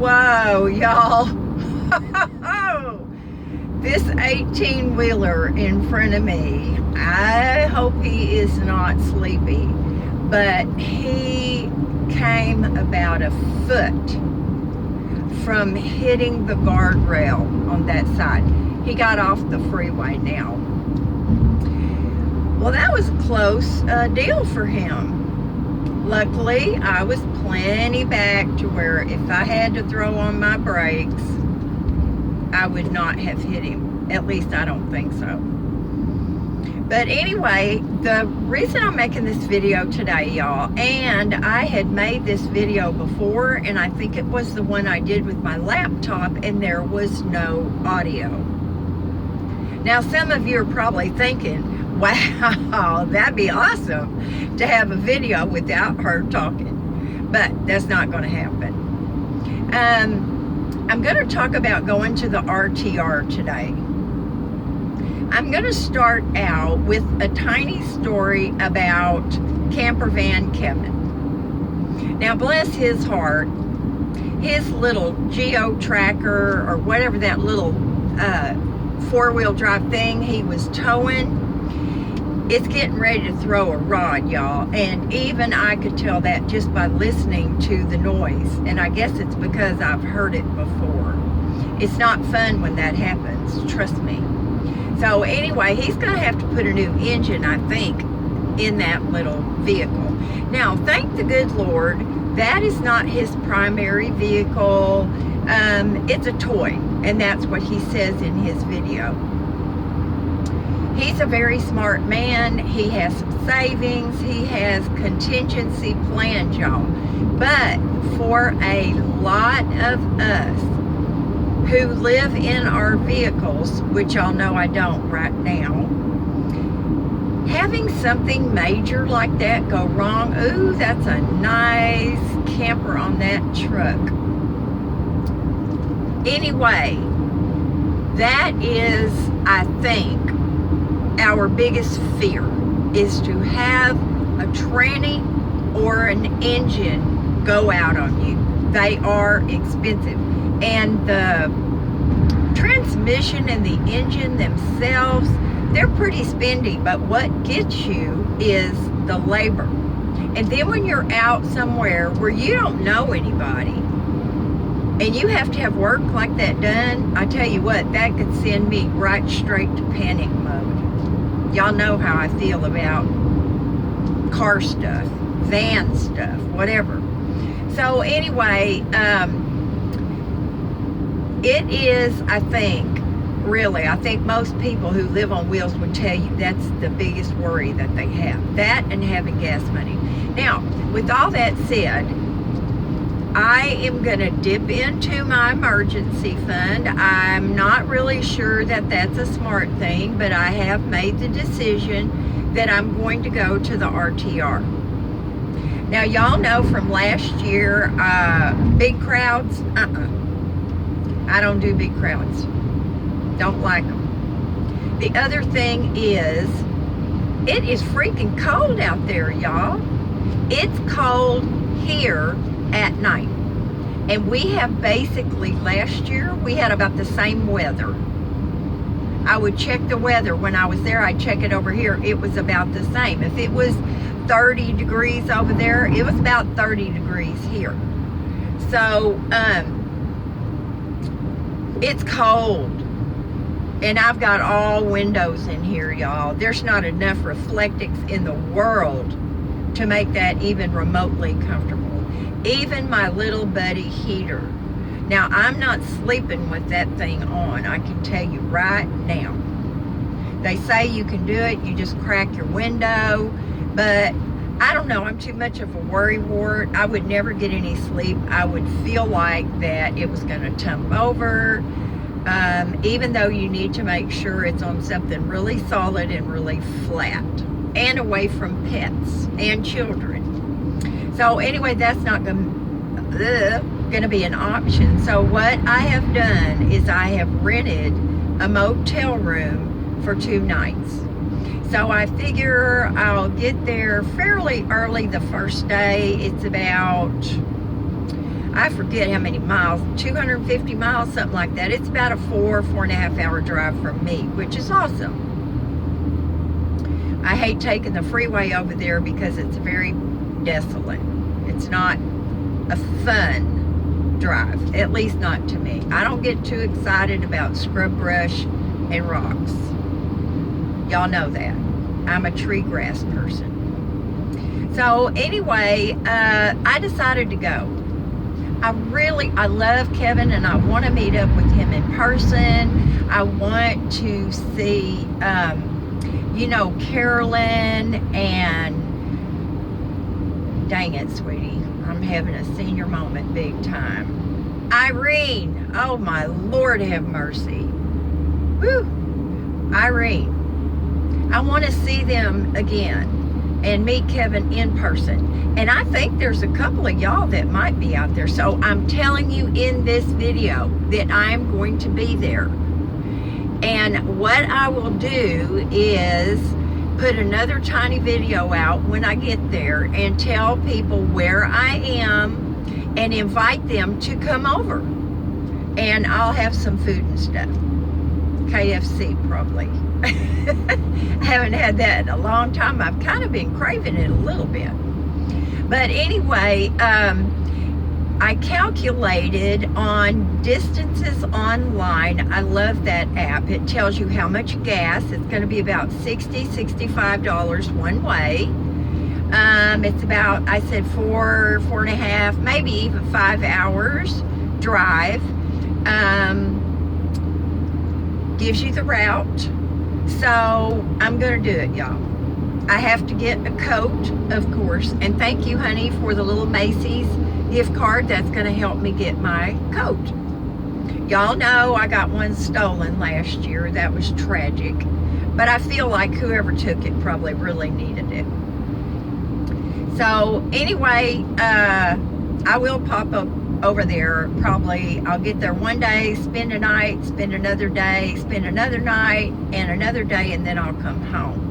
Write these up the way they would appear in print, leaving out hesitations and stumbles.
Whoa, y'all. This 18-wheeler in front of me, I hope he is not sleepy, but he came about a foot from hitting the guardrail on that side. He got off the freeway now. Well, that was a close deal for him. Luckily, I was plenty back to where if I had to throw on my brakes, I would not have hit him. At least I don't think so. But anyway, the reason I'm making this video today, y'all, and I had made this video before, and I think it was the one I did with my laptop, and there was no audio. Now, some of you are probably thinking, wow, that'd be awesome to have a video without her talking. But that's not going to happen. I'm going to talk about going to the RTR today. I'm going to start out with a tiny story about Camper Van Kevin. Now, bless his heart, his little geo tracker or whatever that little four-wheel drive thing he was towing, it's getting ready to throw a rod, y'all. And even I could tell that just by listening to the noise. And I guess it's because I've heard it before. It's not fun when that happens, trust me. So anyway, he's going to have to put a new engine, I think, in that little vehicle. Now, thank the good Lord, that is not his primary vehicle. It's a toy, and that's what he says in his video. He's a very smart man. He has some savings. He has contingency plans, y'all. But for a lot of us who live in our vehicles, which y'all know I don't right now, having something major like that go wrong, ooh, that's a nice camper on that truck. Anyway, that is, I think, our biggest fear, is to have a tranny or an engine go out on you. They are expensive. And the transmission and the engine themselves, they're pretty spendy, but what gets you is the labor. And then when you're out somewhere where you don't know anybody and you have to have work like that done, I tell you what, that could send me right straight to panic mode. Y'all know how I feel about car stuff, van stuff, whatever. So anyway, it is, I think most people who live on wheels would tell you that's the biggest worry that they have. That and having gas money. Now, with all that said, I am going to dip into my emergency fund. I'm not really sure that that's a smart thing, but I have made the decision that I'm going to go to the RTR. Now, y'all know from last year, big crowds, I don't do big crowds. Don't like them. The other thing is, it is freaking cold out there, y'all. It's cold here at night. And we have basically, last year, we had about the same weather. I would check the weather. When I was there, I'd check it over here. It was about the same. If it was 30 degrees over there, it was about 30 degrees here. So, it's cold. And I've got all windows in here, y'all. There's not enough reflectix in the world to make that even remotely comfortable. Even my little buddy heater. Now, I'm not sleeping with that thing on, I can tell you right now. They say you can do it, you just crack your window, but I don't know, I'm too much of a worrywart. I would never get any sleep. I would feel like that it was gonna tumble over, even though you need to make sure it's on something really solid and really flat, and away from pets and children. So anyway, that's not going to be an option. So what I have done is I have rented a motel room for 2 nights. So I figure I'll get there fairly early the first day. It's about, I forget how many miles, 250 miles, something like that. It's about a 4.5 hour drive from me, which is awesome. I hate taking the freeway over there because it's very desolate. It's not a fun drive, at least not to me. I don't get too excited about scrub brush and rocks. Y'all know that. I'm a tree grass person. So anyway, I decided to go. I love Kevin, and I want to meet up with him in person. I want to see, you know, Carolyn and, dang it, sweetie, I'm having a senior moment big time. Irene, oh my Lord have mercy. Woo, Irene. I want to see them again and meet Kevin in person. And I think there's a couple of y'all that might be out there. So I'm telling you in this video that I'm going to be there. And what I will do is put another tiny video out when I get there and tell people where I am and invite them to come over. And I'll have some food and stuff. KFC probably. I haven't had that in a long time. I've kind of been craving it a little bit. But anyway, I calculated on Distances Online. I love that app. It tells you how much gas. It's going to be about $65 one way. It's about, I said, 4.5, maybe even 5 hours drive. Gives you the route. So I'm gonna do it, y'all. I have to get a coat, of course, and thank you, honey, for the little Macy's gift card. That's gonna help me get my coat. Y'all know I got one stolen last year. That was tragic, but I feel like whoever took it probably really needed it. So anyway, I will pop up over there. Probably I'll get there one day, spend a night, spend another day, spend another night, and another day, and then I'll come home.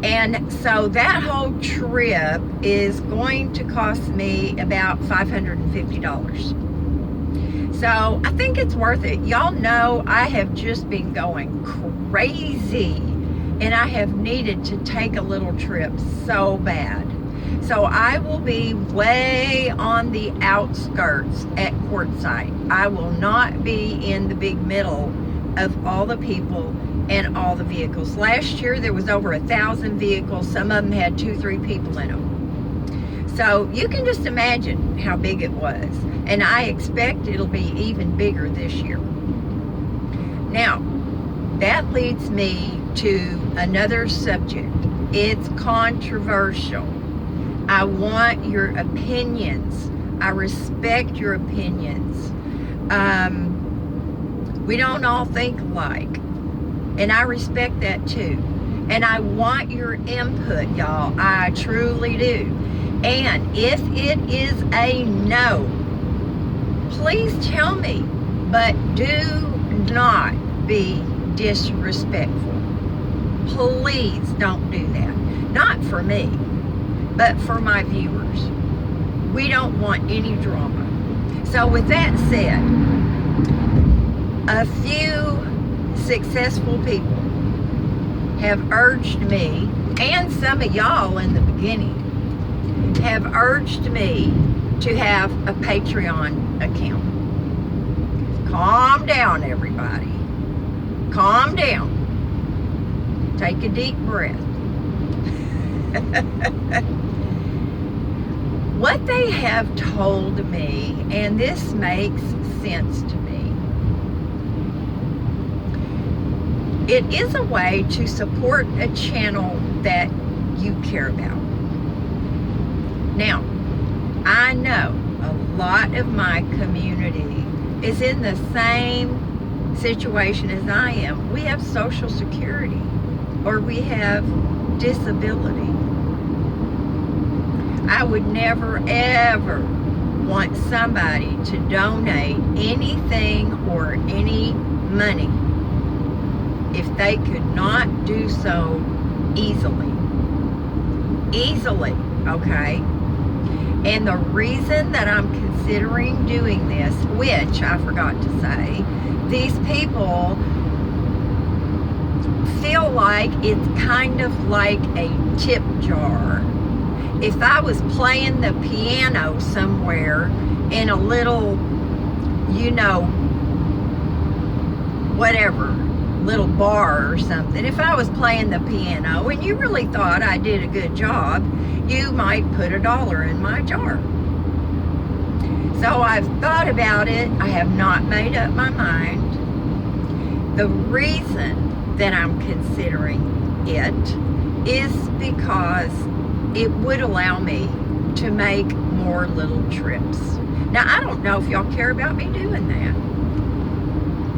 And so that whole trip is going to cost me about $550. So I think it's worth it. Y'all know I have just been going crazy, and I have needed to take a little trip so bad. So I will be way on the outskirts at Quartzsite. I will not be in the big middle of all the people and all the vehicles. Last year there was over 1,000 vehicles. Some of them had 2-3 people in them. So you can just imagine how big it was. And I expect it'll be even bigger this year. Now, that leads me to another subject. It's controversial. I want your opinions. I respect your opinions. We don't all think alike, and I respect that too. And I want your input, y'all. I truly do. And if it is a no, please tell me, but do not be disrespectful. Please don't do that. Not for me, but for my viewers. We don't want any drama. So with that said, a few successful people have urged me, and some of y'all in the beginning, have urged me to have a Patreon account. Calm down, everybody. Calm down. Take a deep breath. What they have told me, and this makes sense to me, it is a way to support a channel that you care about. Now, I know a lot of my community is in the same situation as I am. We have Social Security, or we have disability. I would never ever want somebody to donate anything or any money if they could not do so easily. Easily, okay? And the reason that I'm considering doing this, which I forgot to say, these people feel like it's kind of like a tip jar. If I was playing the piano somewhere in a little, you know, whatever, little bar or something, if I was playing the piano and you really thought I did a good job, you might put $1 in my jar. So I've thought about it. I have not made up my mind. The reason that I'm considering it is because it would allow me to make more little trips. Now, I don't know if y'all care about me doing that.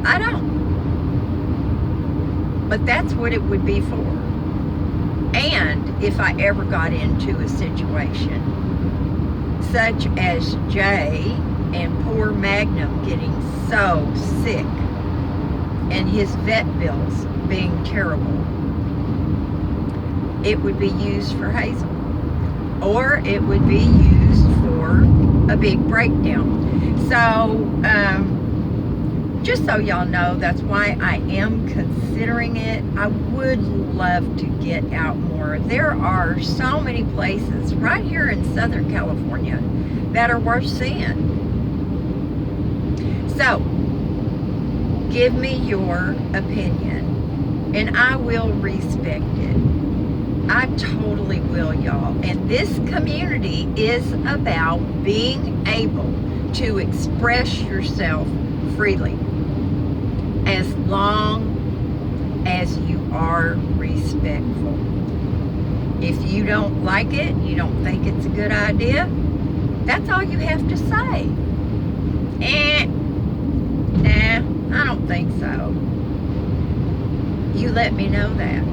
I don't. But that's what it would be for. And if I ever got into a situation such as Jay and poor Magnum getting so sick and his vet bills being terrible, it would be used for Hazel, or it would be used for a big breakdown. So just so y'all know, that's why I am considering it. I would love to get out more. There are so many places right here in Southern California that are worth seeing. So give me your opinion, and I will respect it. I totally will, y'all. And this community is about being able to express yourself freely, as long as you are respectful. If you don't like it, you don't think it's a good idea, that's all you have to say. Nah, I don't think so. You let me know that.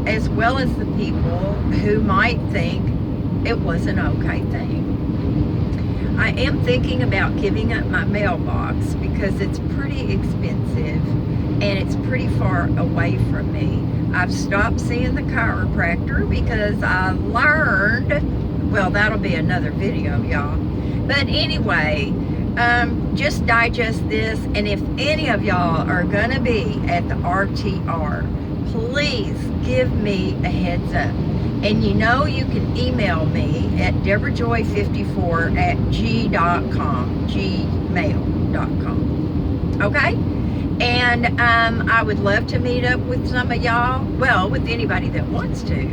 As well as the people who might think it was an okay thing. I am thinking about giving up my mailbox because it's pretty expensive and it's pretty far away from me. I've stopped seeing the chiropractor because I learned, well, that'll be another video, y'all. But anyway, just digest this, and if any of y'all are gonna be at the RTR, please give me a heads up. And you know you can email me at debrajoy54@gmail.com. Okay? And I would love to meet up with some of y'all, well, with anybody that wants to.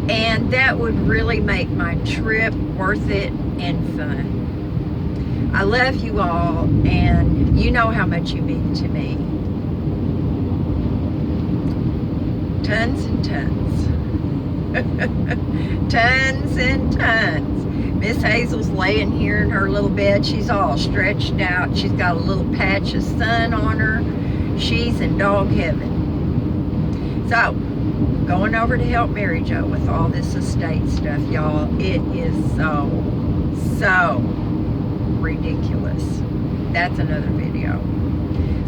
And that would really make my trip worth it and fun. I love you all, and you know how much you mean to me. Tons and tons. Tons and tons. Miss Hazel's laying here in her little bed. She's all stretched out. She's got a little patch of sun on her. She's in dog heaven. So, going over to help Mary Jo with all this estate stuff, y'all. It is so ridiculous. That's another video.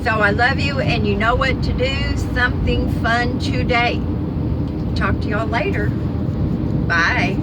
So I love you, and you know what to do. Something fun today. Talk to y'all later. Bye.